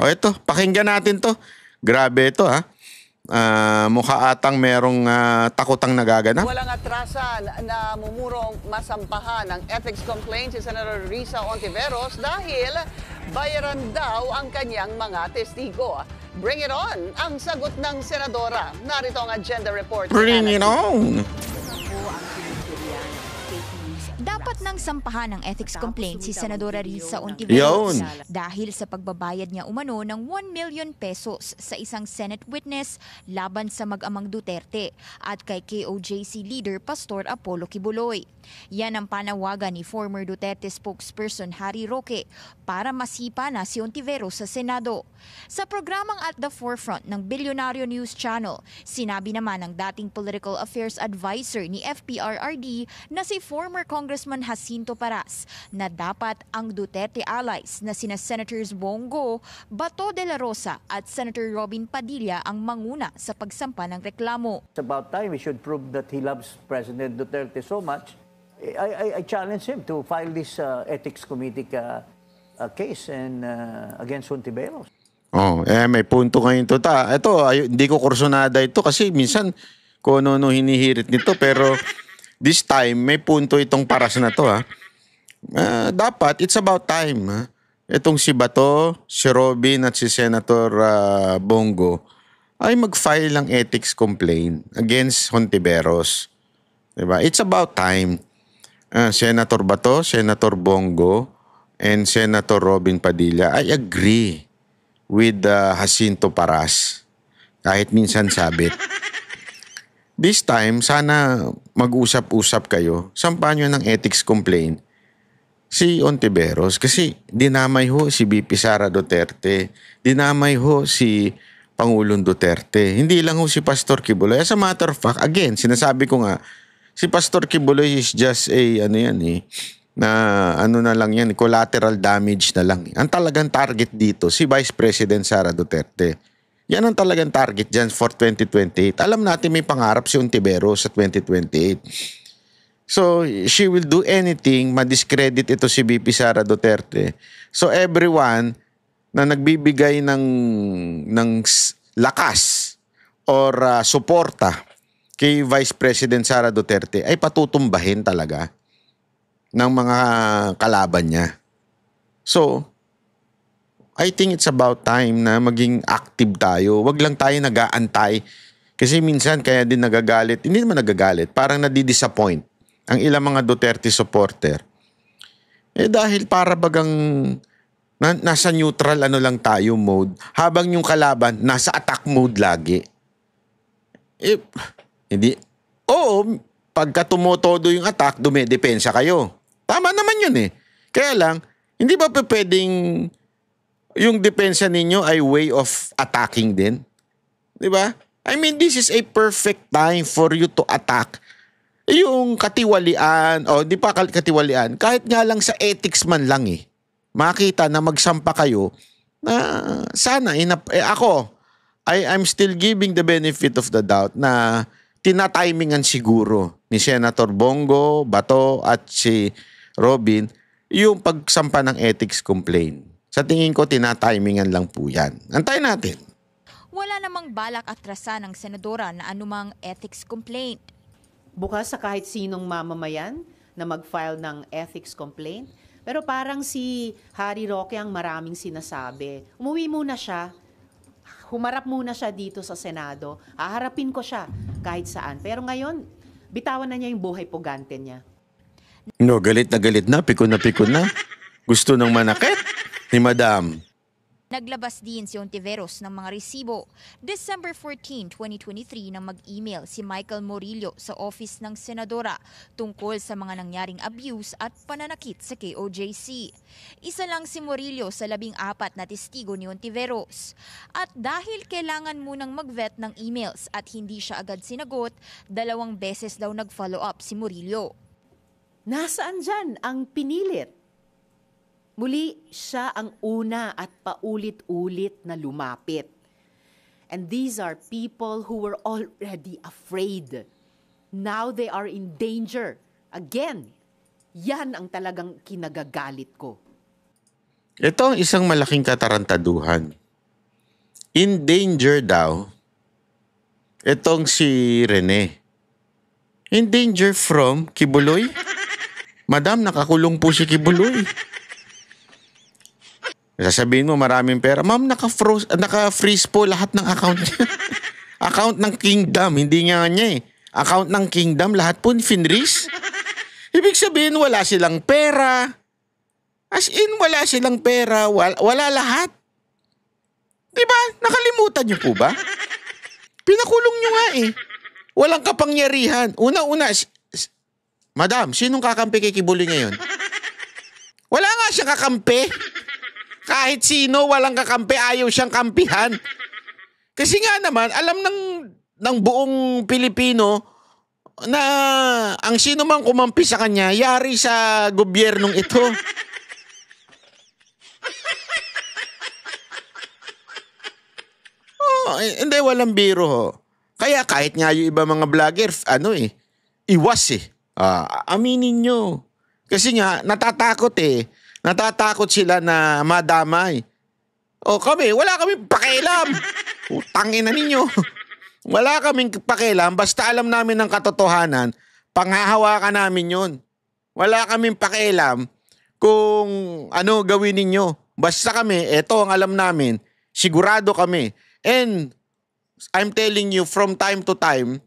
O ito, pakinggan natin to. Grabe ito ha. Mukha atang merong takotang nagaganap. Walang atrasan na mumurong masampahan ng ethics complaint si Senator Risa Hontiveros dahil bayaran daw ang kanyang mga testigo. Bring it on! Ang sagot ng senadora. Narito ang agenda report. Bring it on! Dapat nang sampahan ng ethics complaint si Senadora Risa Hontiveros dahil sa pagbabayad niya umano ng 1 million pesos sa isang Senate witness laban sa mag-amang Duterte at kay KOJC leader Pastor Apollo Kibuloy. Yan ang panawagan ni former Duterte spokesperson Harry Roque para masipa na si Hontiveros sa Senado. Sa programang At the Forefront ng Bilyonaryo News Channel, sinabi naman ng dating Political Affairs Advisor ni FPRRD na si former Congressman Jacinto Paras na dapat ang Duterte allies na sina Senators Bongo, Bato de la Rosa at Senator Robin Padilla ang manguna sa pagsampa ng reklamo. It's about time we should prove that he loves President Duterte so much. I challenge him to file this ethics committee case and against Hontiveros. May punto ngayon to ta. Ito, hindi ko kursonada ito kasi minsan kung ano hinihirit nito pero this time may punto itong paras na to ha. Dapat it's about time ha. Itong si Bato, si Robin at si Senator Bongo ay mag-file ng ethics complaint against Hontiveros. Diba? It's about time. Senator Bato, Senator Bongo, and Senator Robin Padilla, I agree with Jacinto Paras. Kahit minsan sabit. This time, sana mag-usap-usap kayo. Sampahan nyo ng ethics complaint si Hontiveros kasi dinamay ho si BP Sara Duterte. Dinamay ho si Pangulong Duterte. Hindi lang ho si Pastor Kibuloy. As a matter of fact, again, sinasabi ko nga, si Pastor Kibuloy is just a, collateral damage na lang. Ang talagang target dito, si Vice President Sara Duterte. Yan ang talagang target dyan for 2028. Alam natin may pangarap si Hontiveros sa 2028. So, she will do anything, ma-discredit ito si BP Sara Duterte. So, everyone na nagbibigay ng lakas or suporta kay Vice President Sara Duterte ay patutumbahin talaga ng mga kalaban niya. So, I think it's about time na maging active tayo. Wag lang tayo nag-aantay. Kasi minsan kaya din nagagalit. Hindi naman nagagalit. Parang nadidisappoint ang ilang mga Duterte supporter. Dahil para bagang nasa neutral lang tayo mode. Habang yung kalaban nasa attack mode lagi. Hindi. Oo, pagka tumotodo yung attack, dumedepensa kayo. Tama naman yun eh. Kaya lang, hindi ba pwedeng yung depensa ninyo ay way of attacking din? Di ba? I mean, this is a perfect time for you to attack. Yung katiwalian, di pa katiwalian, kahit nga lang sa ethics man lang eh. Makita na magsampa kayo na sana, I'm still giving the benefit of the doubt na tinatimingan siguro ni Senator Bongo, Bato at si Robin yung pagsampa ng ethics complaint. Sa tingin ko, tinatimingan lang po yan. Antayin natin. Wala namang balak atrasan ng senadora na anumang ethics complaint. Bukas sa kahit sinong mamamayan na mag-file ng ethics complaint. Pero parang si Harry Roque ang maraming sinasabi. Umuwi muna siya. Humarap muna siya dito sa Senado. Haharapin ko siya kahit saan. Pero ngayon, bitawan na niya yung buhay pugante niya. No, galit na, pikon na. Gusto ng manakit ni Madam. Naglabas din si Hontiveros ng mga resibo. December 14, 2023 nang mag-email si Michael Morillo sa office ng Senadora tungkol sa mga nangyaring abuse at pananakit sa KOJC. Isa lang si Morillo sa 14 na testigo ni Hontiveros. At dahil kailangan munang mag-vet ng emails at hindi siya agad sinagot, 2 beses daw nag-follow up si Morillo. Nasaan dyan ang pinilit? Muli, siya ang una at paulit-ulit na lumapit. And these are people who were already afraid. Now they are in danger. Again, yan ang talagang kinagagalit ko. Ito ang isang malaking katarantaduhan. in danger daw itong si Rene. In danger from Kibuloy? Madam, nakakulong po si Kibuloy. Sasabihin mo maraming pera. Ma'am, naka-freeze po lahat ng account niya. Account ng Kingdom, hindi nga niya eh. Account ng Kingdom, lahat po finreeze. Ibig sabihin, wala silang pera. As in, wala silang pera. Wala lahat. Diba? Nakalimutan niyo po ba? Pinakulong niyo nga eh. Walang kapangyarihan. Una-una, Madam, sinong kakampi kay Kibuloy ngayon? Wala nga siyang kakampi. Kahit sino, walang kakampi, ayaw siyang kampihan. Kasi nga naman, alam ng buong Pilipino na ang sino mang kumampi sa kanya, yari sa gobyernong ito. Hindi, walang biro ho. Kaya kahit nga yung iba mga vlogger, iwas eh. Aminin nyo. Kasi nga, natatakot eh. Natatakot sila na madamay. O kami, wala kaming pakialam. Utangin na ninyo. Wala kaming pakialam, basta alam namin ng katotohanan, panghahawakan namin yun. Wala kaming pakialam kung ano gawin ninyo. Basta kami, eto ang alam namin, sigurado kami. And I'm telling you, from time to time,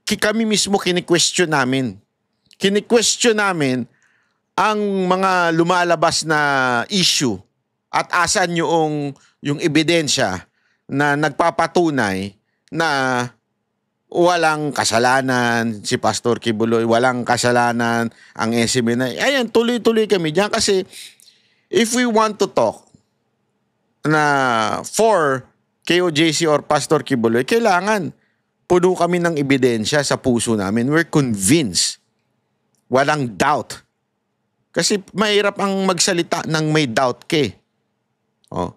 kami mismo kini-question namin. Kini-question namin ang mga lumalabas na issue at asan yung ebidensya na nagpapatunay na walang kasalanan si Pastor Kibuloy, walang kasalanan ang SMNI. Ayan, tuloy-tuloy kami diyan kasi if we want to talk na for KOJC or Pastor Kibuloy, kailangan puno kami ng ebidensya sa puso namin. We're convinced. Walang doubt. Kasi mahirap ang magsalita ng may doubt ka eh. Oh.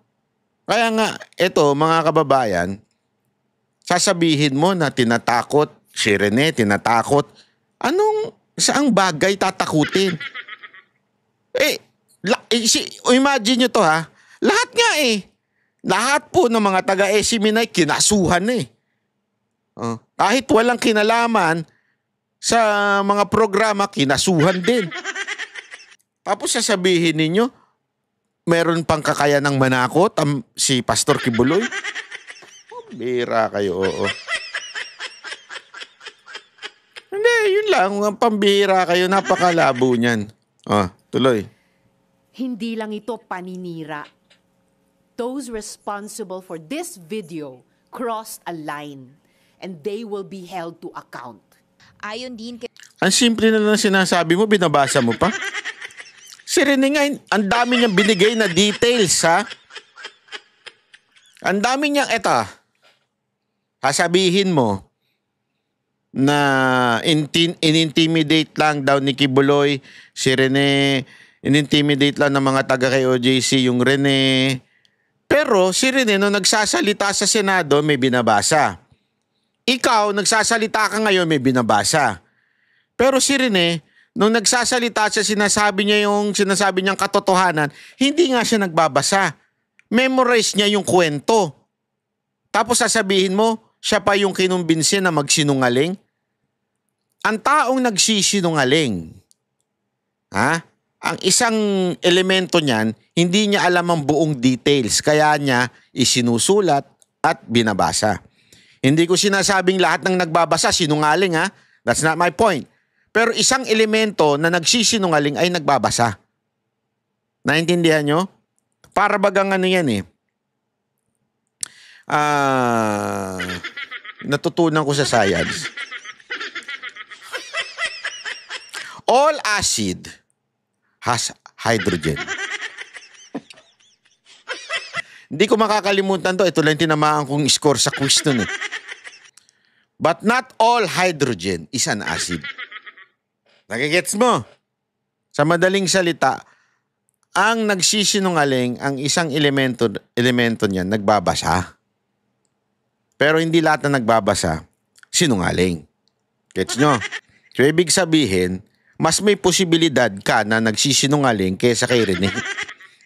Kaya nga, eto mga kababayan, sasabihin mo na tinatakot si Rene, tinatakot. Saang bagay tatakutin? Imagine nyo to ha. Lahat nga eh. Lahat po ng mga taga-SMNI kinasuhan eh. Kahit walang kinalaman sa mga programa, kinasuhan din. Tapos sasabihin ninyo, meron pang kakayanang manakot si Pastor Kibuloy? Bira kayo, oo. Hindi, yun lang. Pambira kayo. Napakalabo niyan. Tuloy. Hindi lang ito paninira. Those responsible for this video crossed a line and they will be held to account. Ayon din kay Ang simple na lang sinasabi mo, binabasa mo pa. Si Rene nga, ang dami niyang binigay na details, ha? Ang dami niyang, sasabihin mo na in-intimidate lang daw ni Kibuloy, si Rene, in-intimidate lang ng mga taga kay OJC yung Rene. Pero si Rene, nung nagsasalita sa Senado, may binabasa. Ikaw, nagsasalita ka ngayon, may binabasa. Pero si Rene, nung nagsasalita siya, sinasabi niyang katotohanan, hindi nga siya nagbabasa. Memorize niya yung kwento. Tapos sasabihin mo, siya pa yung kinumbinsi na magsinungaling? Ang taong nagsisinungaling, ang isang elemento niyan, hindi niya alam ang buong details, kaya niya isinusulat at binabasa. Hindi ko sinasabing lahat ng nagbabasa sinungaling, ha? That's not my point. Pero isang elemento na nagsisinungaling ay nagbabasa. Naintindihan nyo? Para bagang ano yan eh. Natutunan ko sa science. All acid has hydrogen. Hindi ko makakalimutan to. Ito lang tinamaan kong score sa quiz nun eh. But not all hydrogen is an acid. Nagigets mo? Sa madaling salita, ang nagsisinungaling, ang isang elemento niyan, nagbabasa. Pero hindi lahat na nagbabasa, sinungaling. Gets nyo? So, ibig sabihin, mas may posibilidad ka na nagsisinungaling kaysa kay Rene.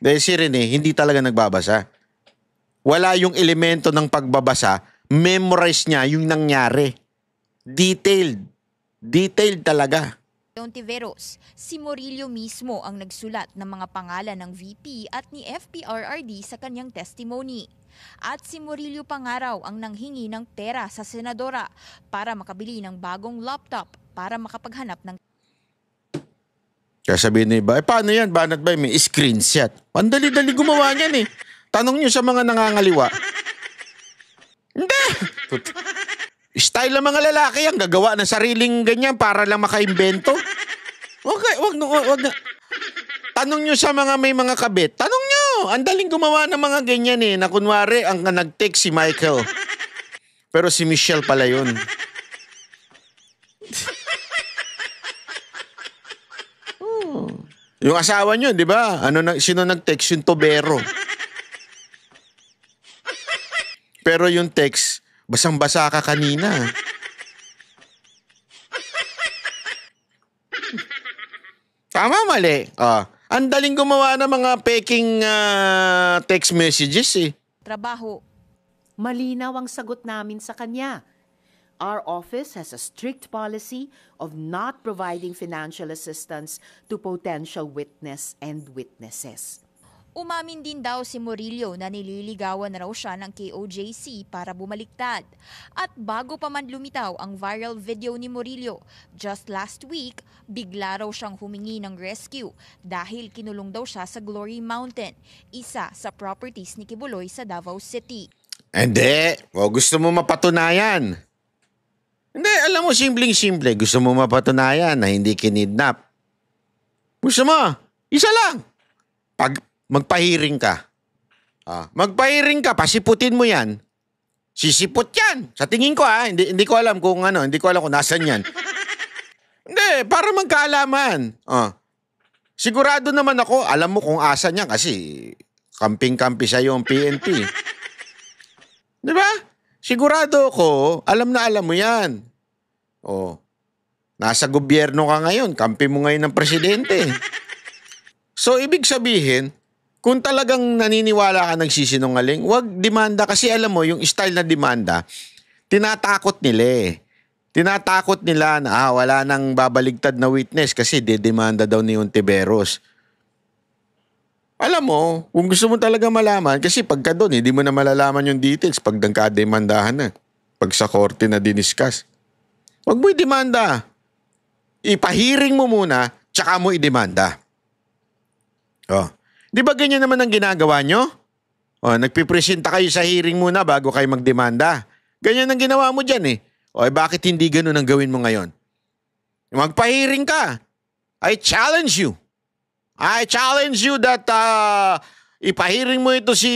Dahil si Rene, hindi talaga nagbabasa. wala yung elemento ng pagbabasa, memorize niya yung nangyari. Detailed. Detailed talaga. Ontiveros, si Murillo mismo ang nagsulat ng mga pangalan ng VP at ni FPRRD sa kanyang testimony. At si Murillo pa nga raw ang nanghingi ng pera sa senadora para makabili ng bagong laptop para makapaghanap ng Kaya sabihin ni iba, paano yan? Banat ba? May screenshot. Ang dali-dali gumawa niyan eh. Tanong niyo sa mga nangangaliwa. Hindi! Style ng mga lalaki ang gagawa ng sariling ganyan para lang makaimbento. Wag na. Tanong nyo sa mga may mga kabit. Tanong nyo! Ang daling gumawa ng mga ganyan eh. Na kunwari, ang nag-text si Michael. Pero si Michelle pala yun. Yung asawa nyo, di ba? Sino nag-text? Yung tobero. Pero yung text, basang-basa ka kanina. Tama, mali. Ang daling gumawa ng mga peking text messages eh. trabaho. Malinaw ang sagot namin sa kanya. Our office has a strict policy of not providing financial assistance to potential witness and witnesses. Umamin din daw si Murillo na nililigawan na raw siya ng KOJC para bumaliktad. At bago pa man lumitaw ang viral video ni Murillo, just last week, bigla raw siyang humingi ng rescue dahil kinulong daw siya sa Glory Mountain, isa sa properties ni Kibuloy sa Davao City. Hindi. Gusto mo mapatunayan. Hindi, alam mo, simpleng-simple. Gusto mo mapatunayan na hindi kinidnap. Gusto mo, isa lang. Pag magpahiring ka. Magpahiring ka, pasiputin mo yan. Sisipot yan. Sa tingin ko hindi ko alam kung hindi ko alam kung nasan yan. Hindi, para magkaalaman. Sigurado naman ako, alam mo kung asan yan kasi kamping-kampi sa'yo ang PNP. Di ba? Sigurado ko, alam na alam mo yan. Nasa gobyerno ka ngayon, kampi mo ngayon ng presidente. So, ibig sabihin, kung talagang naniniwala ka nagsisinungaling, wag demanda kasi alam mo, yung style na demanda, tinatakot nila eh. Tinatakot nila na wala nang babaligtad na witness kasi dedemanda daw ni Ontiveros. Alam mo, kung gusto mo talaga malaman, kasi pagka doon, hindi mo na malalaman yung details pag nagkademandahan na. Pag sa korte na diniscuss. Wag mo i-demanda. Ipahiring mo muna, tsaka mo i-demanda. Di ba ganyan naman ang ginagawa nyo? Nagpipresenta kayo sa hearing muna bago kayo magdemanda. Ganyan ang ginawa mo dyan eh. Bakit hindi ganun ang gawin mo ngayon? Magpahiring ka. I challenge you that ipahiring mo ito si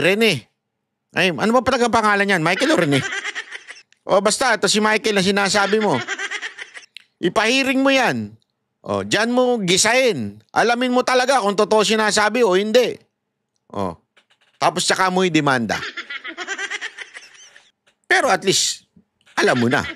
Rene. Ay, ano ba pala ang pangalan niyan? Michael o Rene? Basta, ito si Michael na sinasabi mo. Ipahiring mo yan. Diyan mo gisain. Alamin mo talaga kung totoo sinasabi o hindi. Tapos tsaka mo i-demanda. Pero at least, alam mo na.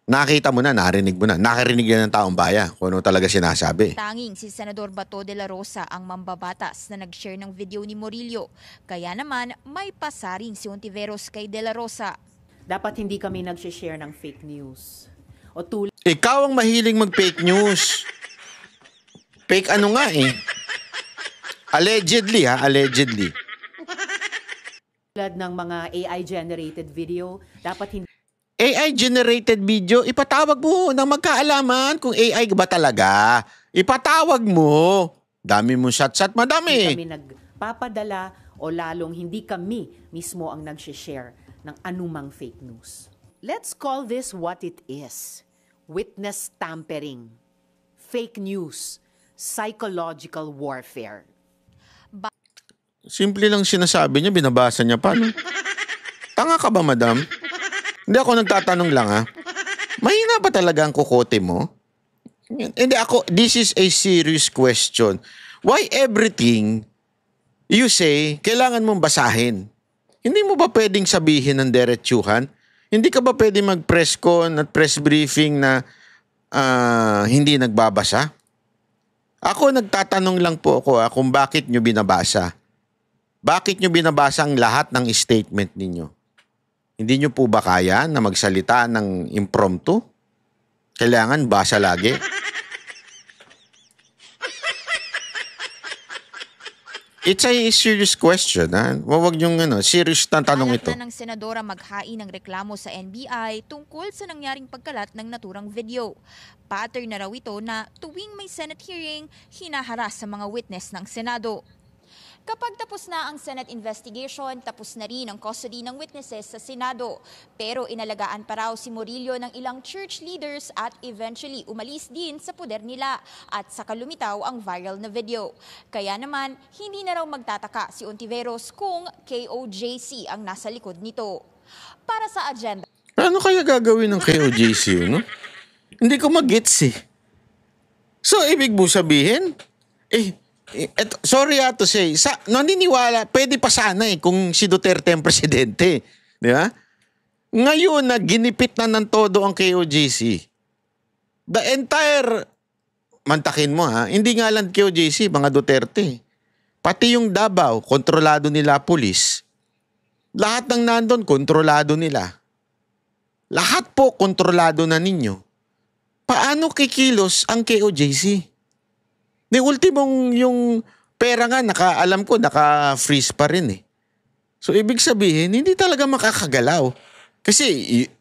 Nakita mo na, narinig mo na. Nakarinig na ng taong bayan kung ano talaga sinasabi. Tanging si Senador Bato de la Rosa ang mambabatas na nag-share ng video ni Murillo. Kaya naman, may pasaring si Ontiveros kay de la Rosa. Dapat hindi kami nag-share ng fake news. O tulad Ikaw ang mahiling mag-fake news. Fake ano nga eh. Allegedly allegedly. ng mga AI-generated video, dapat hindi AI-generated video, ipatawag mo ng magkaalaman kung AI ba talaga. Ipatawag mo. Dami mong shot-shot, madami. kami nagpapadala o lalong hindi kami mismo ang nag-share ng anumang fake news. Let's call this what it is. Witness tampering, fake news, psychological warfare. Simple lang sinasabi niya, binabasa niya pa. No? Tanga ka ba, madam? Hindi, ako nagtatanong lang Mahina ba talaga ang kukote mo? Hindi ako, this is a serious question. Why everything you say, kailangan mong basahin? Hindi mo ba pwedeng sabihin ng diretsuhan? Hindi ka ba pwedeng mag-press con at press briefing na hindi nagbabasa? Ako nagtatanong lang po ako kung bakit nyo binabasa. bakit nyo binabasa ang lahat ng statement ninyo? Hindi nyo po ba kaya na magsalita ng impromptu? Kailangan basa lagi? It's a serious question. Huwag yung serious na tanong ito. Alak na ng senadora maghain ng reklamo sa NBI tungkol sa nangyaring pagkalat ng naturang video. Pattern na raw ito na tuwing may Senate hearing, hinaharas sa mga witness ng Senado. Kapag tapos na ang Senate investigation, tapos na rin ang custody ng witnesses sa Senado. Pero inalagaan pa raw si Murillo ng ilang church leaders at eventually umalis din sa poder nila at saka lumitaw ang viral na video. Kaya naman, hindi na raw magtataka si Ontiveros kung KOJC ang nasa likod nito. Para sa agenda. Ano kaya gagawin ng KOJC? No? Hindi ko mag-gets eh. So, ibig mo sabihin, sorry to say, naniniwala, pwede pa sana kung si Duterte ang presidente. Di ba? Ngayon na ginipit na ng todo ang KOJC. The entire, mantakin mo hindi nga lang KOJC, mga Duterte. Pati yung Davao, kontrolado nila pulis. Lahat ng nandun, kontrolado nila. Lahat po, kontrolado na ninyo. Paano kikilos ang KOJC? Di ultimong yung pera nga, alam ko, naka-freeze pa rin eh. So, ibig sabihin, hindi talaga makakagalaw. Kasi,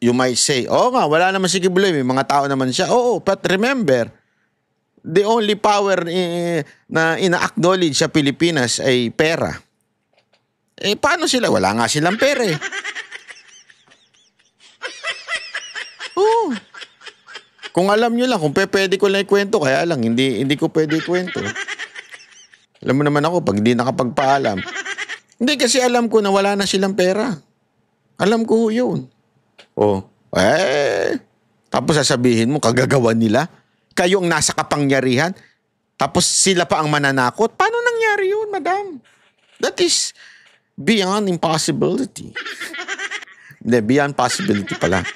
you might say, nga, wala naman si Kibuloy, may mga tao naman siya. Oo, but remember, the only power na ina-acknowledge sa Pilipinas ay pera. Paano sila? Wala nga silang pera eh. Oo. Kung alam nyo lang, kung pwede ko lang ikwento, kaya lang, hindi ko pwede ikwento. Alam mo naman ako, pag hindi nakapagpaalam. Hindi, kasi alam ko na wala na silang pera. Alam ko yun. Tapos sasabihin mo, kagagawa nila. Kayo ang nasa kapangyarihan. Tapos sila pa ang mananakot. Paano nangyari yun, madam? That is beyond impossibility. Hindi, beyond possibility pala.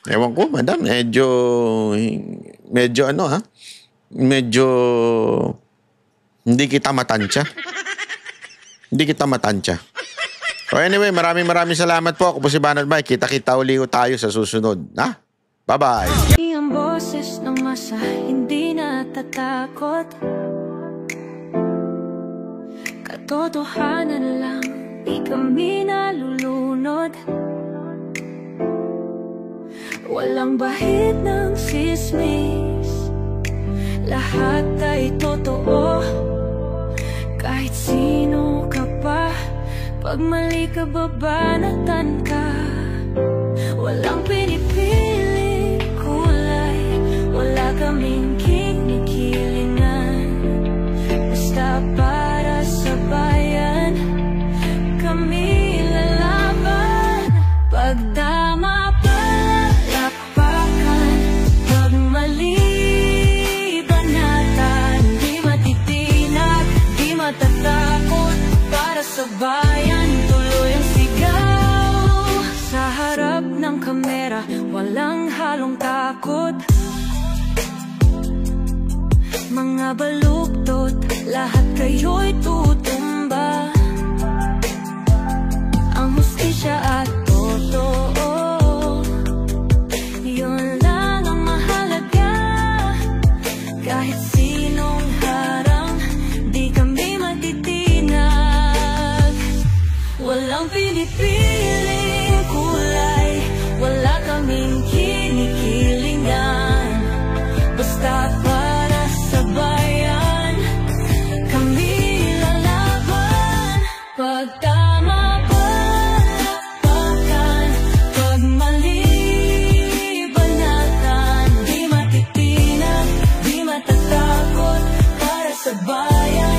Ewan ko, madam, medyo hindi kita matansya. Hindi kita matansya. So anyway, maraming salamat po. Ako po si Banat Mike. Kita-kita uli tayo sa susunod. Bye-bye. Ang boses ng masa, hindi natatakot. Katotohanan lang, di kami nalulunod. Walang bahid ng sismis, lahat ay totoo. Kahit sino ka pa, pag mali ka babanatan ka. Walang pinipili kulay, wala kaming kinikilingan. Basta para sa bayan, kami lalaban. Pagtama matatakot para sa bayan, tuloy ang sigaw. Sa harap ng kamera, walang halong takot. Mga baluktot, lahat kayo'y tutumba. Ang hustisya at totoo, yun lang ang mahalaga. Kahit sinong harang, di kami matitinag. Walang pinipiling kulay, wala kaming kinikilingan. Basta para sa bayan, kami lalaban. Pag tama palapakan, pag mali banatan, di matitinag, di matatakot para sa bayan.